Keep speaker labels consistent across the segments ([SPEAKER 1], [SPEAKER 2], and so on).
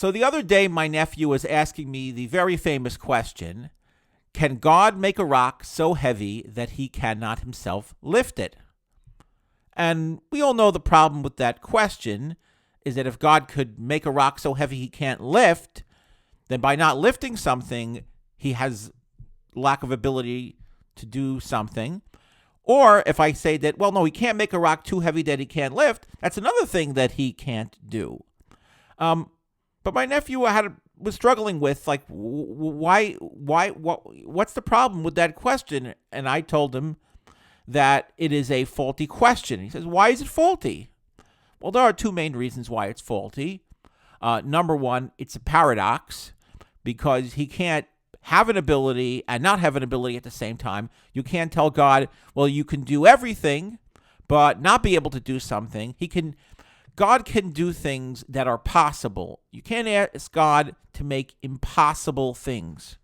[SPEAKER 1] So the other day, my nephew was asking me the very famous question, can God make a rock so heavy that he cannot himself lift it? And we all know the problem with that question is that if God could make a rock so heavy he can't lift, then by not lifting something, he has lack of ability to do something. Or if I say that, well, no, he can't make a rock too heavy that he can't lift, that's another thing that he can't do. But my nephew was struggling with, like, what's the problem with that question? And I told him that it is a faulty question. He says, why is it faulty? Well, there are two main reasons why it's faulty. Number one, it's a paradox because he can't have an ability and not have an ability at the same time. You can't tell God, well, you can do everything, but not be able to do something. God can do things that are possible. You can't ask God to make impossible things.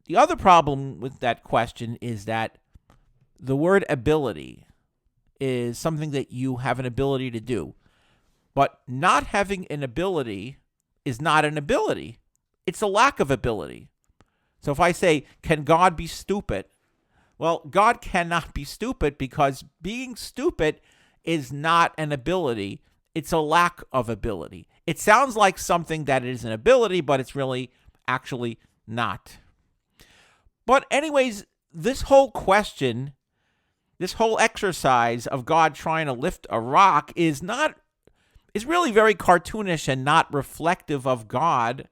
[SPEAKER 1] The other problem with that question is that the word ability is something that you have an ability to do. But not having an ability is not an ability. It's a lack of ability. So if I say, can God be stupid? Well, God cannot be stupid because being stupid is not an ability. It's a lack of ability. It sounds like something that is an ability, but it's really actually not. But anyways, this whole question, this whole exercise of God trying to lift a rock is really very cartoonish and not reflective of God.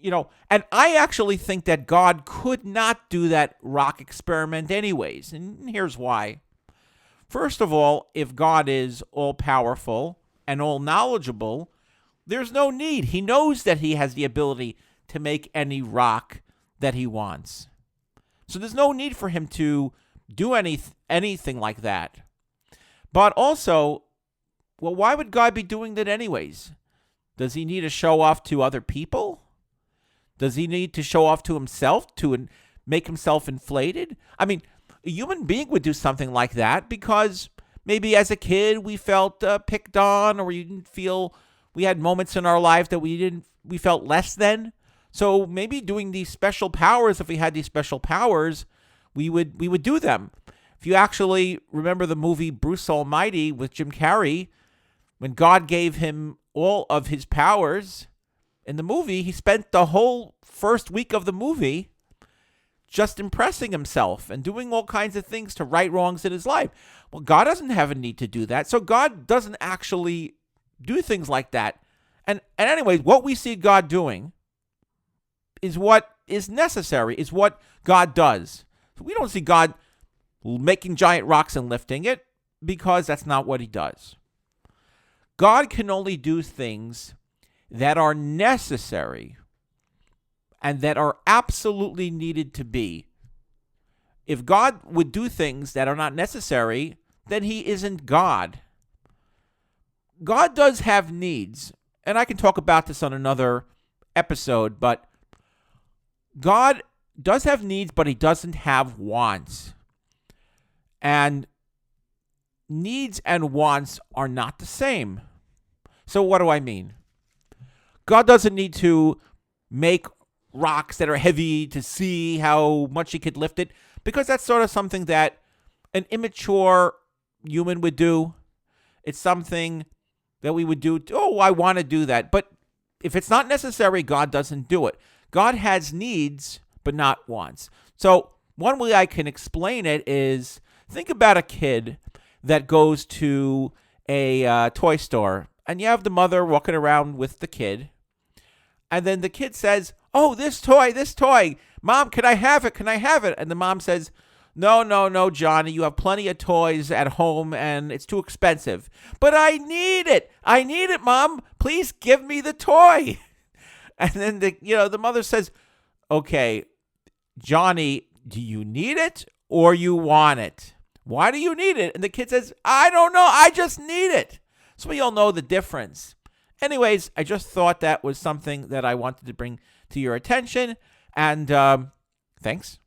[SPEAKER 1] And I actually think that God could not do that rock experiment anyways. And here's why. First of all, if God is all-powerful and all-knowledgeable, there's no need. He knows that he has the ability to make any rock that he wants. So there's no need for him to do anything like that. But also, well, why would God be doing that anyways? Does he need to show off to other people? Does he need to show off to himself to make himself inflated? I mean, a human being would do something like that because maybe as a kid we felt picked on, or we had moments in our life that we felt less than. So maybe doing these special powers, if we had these special powers, we would do them. If you actually remember the movie Bruce Almighty with Jim Carrey, when God gave him all of his powers in the movie, he spent the whole first week of the movie just impressing himself and doing all kinds of things to right wrongs in his life. Well, God doesn't have a need to do that. So God doesn't actually do things like that. And anyways, what we see God doing is what is necessary, is what God does. So we don't see God making giant rocks and lifting it because that's not what he does. God can only do things that are necessary and that are absolutely needed to be. If God would do things that are not necessary, then he isn't God. God does have needs, and I can talk about this on another episode, but God does have needs, but he doesn't have wants. And needs and wants are not the same. So what do I mean? God doesn't need to make rocks that are heavy to see how much he could lift it, because that's sort of something that an immature human would do. It's something that we would do. Oh, I want to do that. But if it's not necessary, God doesn't do it. God has needs, but not wants. So one way I can explain it is, think about a kid that goes to a toy store, and you have the mother walking around with the kid, and then the kid says, oh, this toy. Mom, can I have it? Can I have it? And the mom says, no, Johnny, you have plenty of toys at home and it's too expensive. But I need it, Mom. Please give me the toy. And then the mother says, okay, Johnny, do you need it or you want it? Why do you need it? And the kid says, I don't know, I just need it. So we all know the difference. Anyways, I just thought that was something that I wanted to bring to your attention. And thanks.